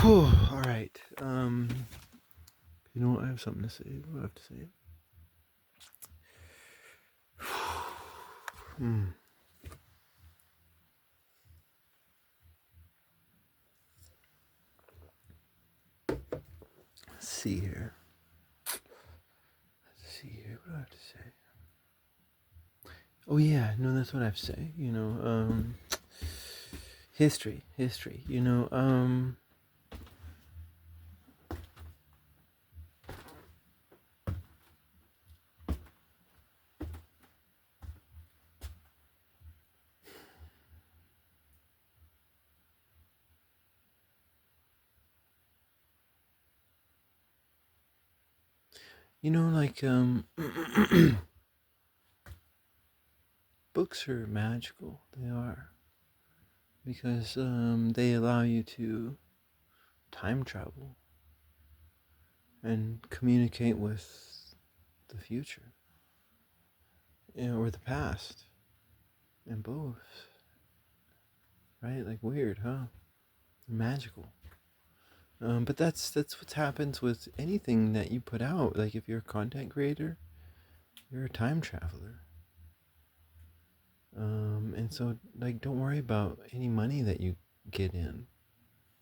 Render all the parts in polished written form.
Whew, all right. You know what? I have something to say. What do I have to say? Hmm. Let's see here. Let's see here. What do I have to say? Oh yeah, no, that's what I have to say. History. Like books are magical. They are because they allow you to time travel and communicate with the future, or the past, and both. Right? Like weird, huh? Magical. But that's what happens with anything that you put out. Like if you're a content creator, you're a time traveler. And so like don't worry about any money that you get in.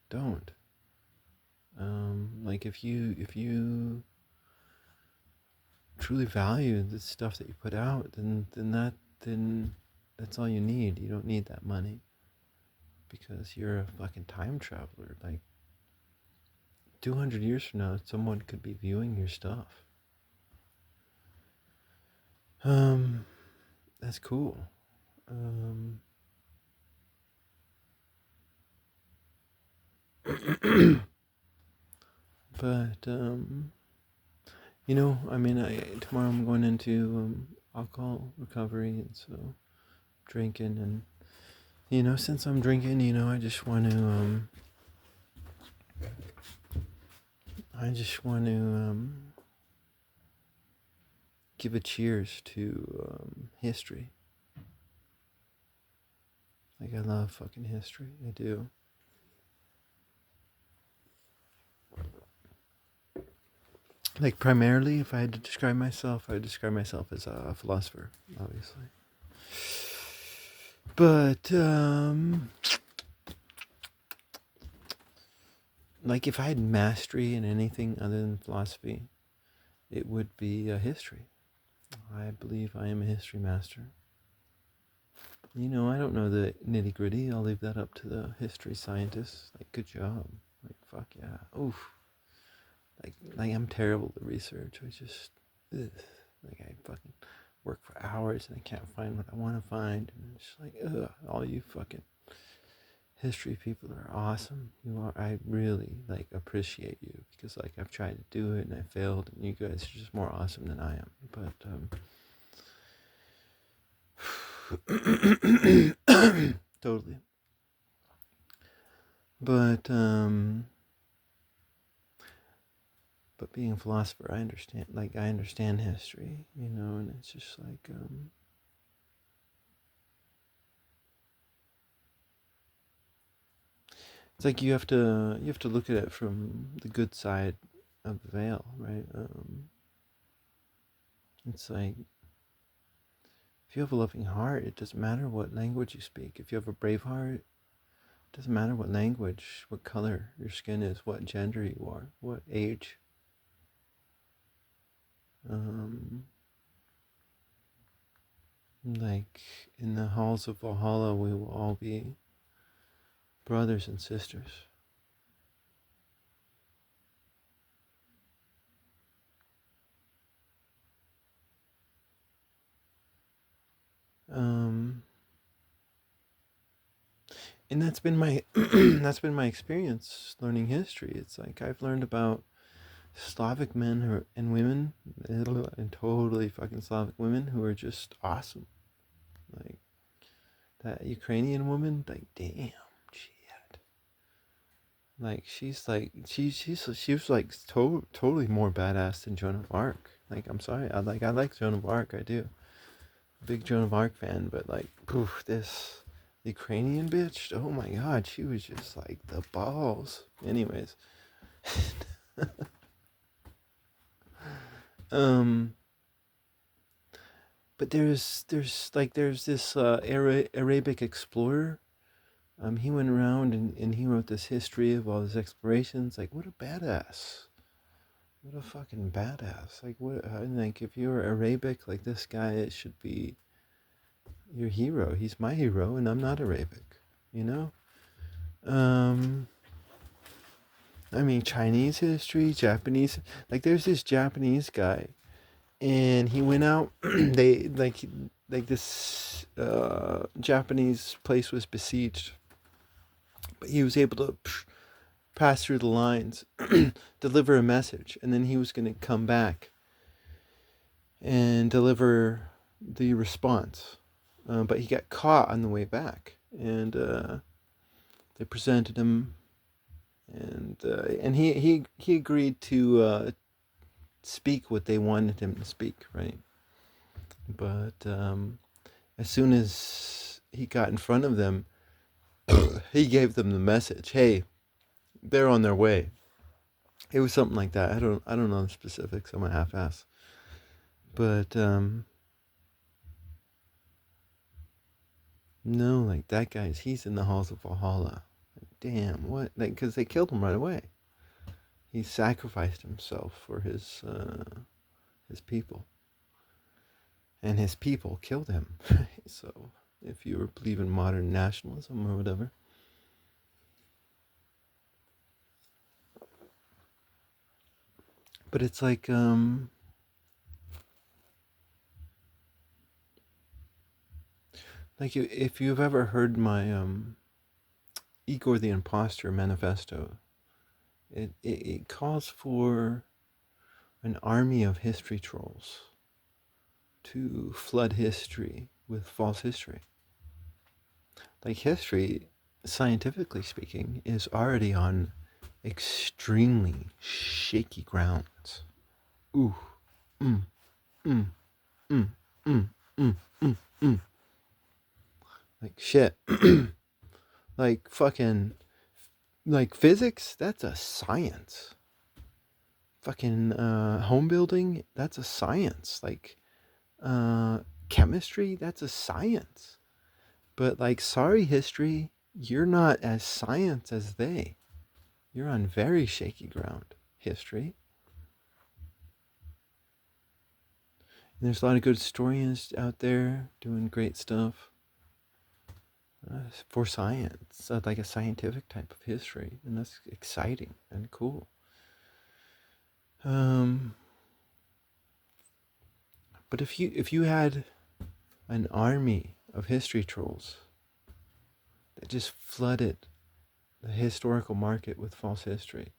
Don't. Like if you truly value the stuff that you put out, then that's all you need. You don't need that money because you're a fucking time traveler. Like 200 years from now, someone could be viewing your stuff. Um, that's cool. Um, but I mean, tomorrow I'm going into alcohol recovery, and so drinking, and since I'm drinking, I just want to give a cheers to history. Like I love fucking history, I do. Like primarily, if I had to describe myself, I would describe myself as a philosopher, obviously. But like if I had mastery in anything other than philosophy, it would be history. I believe I am a history master. I don't know the nitty gritty. I'll leave that up to the history scientists. Like, good job. Like, fuck yeah. Oof. Like I'm terrible at research. Ugh. Like I fucking work for hours and I can't find what I want to find. And it's like, ugh, all you fucking history people are awesome. I really like appreciate you because like I've tried to do it and I failed, and you guys are just more awesome than I am. But totally. But but being a philosopher, I understand history, and it's just like it's like you have to look at it from the good side of the veil, right? It's like if you have a loving heart, it doesn't matter what language you speak. If you have a brave heart, it doesn't matter what language, what color your skin is, what gender you are, what age. Um, like in the halls of Valhalla, we will all be brothers and sisters. Um, and that's been my that's been my experience learning history. It's like I've learned about Slavic men and women, and totally fucking Slavic women who are just awesome. Like that Ukrainian woman, like damn, shit. Like she was like totally more badass than Joan of Arc. Like I'm sorry, I like Joan of Arc, I do. Big Joan of Arc fan, but like, poof, this The Ukrainian bitch. Oh my god, she was just like the balls. Anyways, um, but there's this Arabic explorer. He went around and he wrote this history of all his explorations. Like, what a badass! What a fucking badass! Like, what? Like, if you're Arabic, like this guy, it should be your hero. He's my hero, and I'm not Arabic. You know. Um, I mean, Chinese history, Japanese. Like, there's this Japanese guy, and he went out. They like this Japanese place was besieged, but he was able to pass through the lines, deliver a message, and then he was going to come back and deliver the response. But he got caught on the way back, and they presented him, and he agreed to speak what they wanted him to speak, right? But as soon as he got in front of them, he gave them the message, "Hey, they're on their way." It was something like that. I don't know the specifics. I'm a half-ass. But no, like that guy's he's in the halls of Valhalla. Like, damn, what? Like, because they killed him right away. He sacrificed himself for his people, and his people killed him. So, if you believe in modern nationalism or whatever, but it's like if you've ever heard my Igor the Imposter manifesto, it calls for an army of history trolls to flood history with false history. Like, history, scientifically speaking, is already on extremely shaky grounds. Ooh, mm, mm, mm, mm, mm, mm, mm. Like, shit. Like, fucking, like, physics, that's a science. Fucking home building, that's a science. Like, chemistry, that's a science. But, like, sorry, history, you're not as science as they. You're on very shaky ground, history. And there's a lot of good historians out there doing great stuff for science, like a scientific type of history, and that's exciting and cool. But if you had an army of history trolls that just flooded the historical market with false history,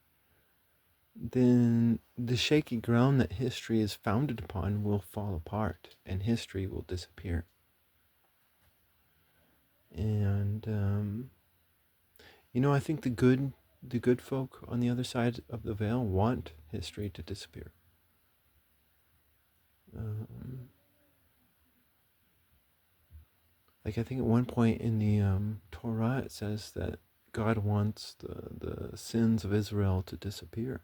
then the shaky ground that history is founded upon will fall apart and history will disappear. And I think the good folk on the other side of the veil want history to disappear. Like, I think at one point in the Torah it says that God wants the sins of Israel to disappear.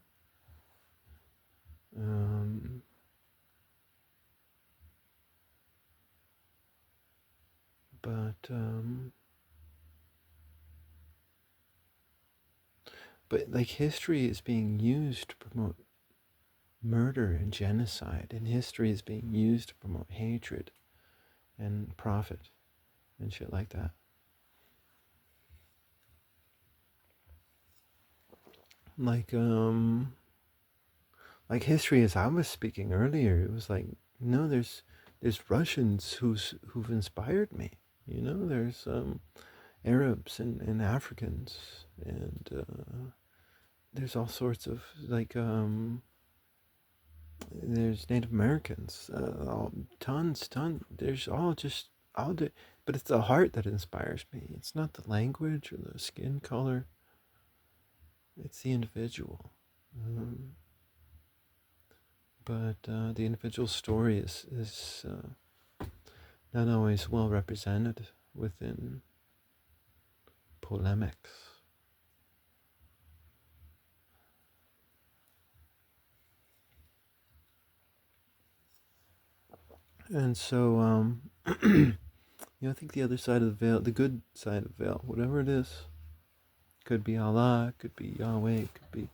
But like, history is being used to promote murder and genocide, and history is being used to promote hatred and profit and shit like that. Like history, as I was speaking earlier, it was like, no, there's Russians who've inspired me. There's Arabs and Africans, and there's all sorts of like there's Native Americans, tons. There's all the, but it's the heart that inspires me. It's not the language or the skin color. It's the individual. But the individual story is not always well represented within polemics. And so, I think the other side of the veil, the good side of the veil, whatever it is, could be Allah, could be Yahweh, could be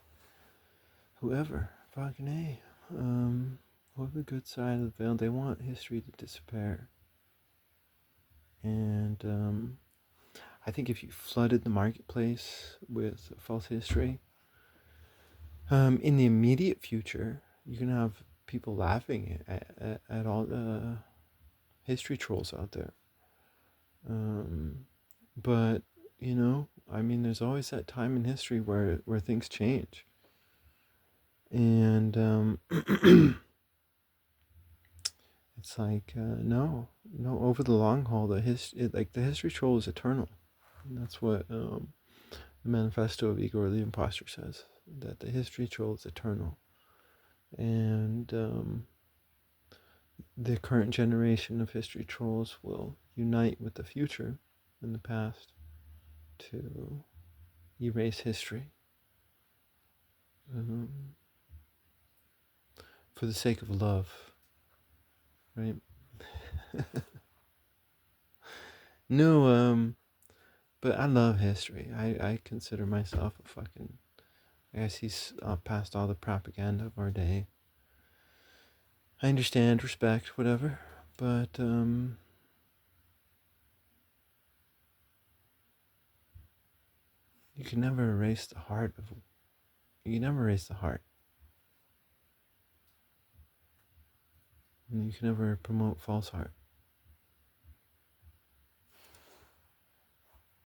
whoever, fucking A. Whoever the good side of the veil, they want history to disappear. And I think if you flooded the marketplace with false history, in the immediate future, you can have people laughing at all the history trolls out there. But there's always that time in history where things change, and it's like no, over the long haul, the history troll is eternal. And that's what the Manifesto of Igor the Imposter says, that the history troll is eternal, and the current generation of history trolls will unite with the future and the past to erase history, for the sake of love, right? No, but I love history. I consider myself a fucking, I guess he's past all the propaganda of our day. I understand, respect, whatever, but you can never erase the heart of. You can never erase the heart, and you can never promote false heart.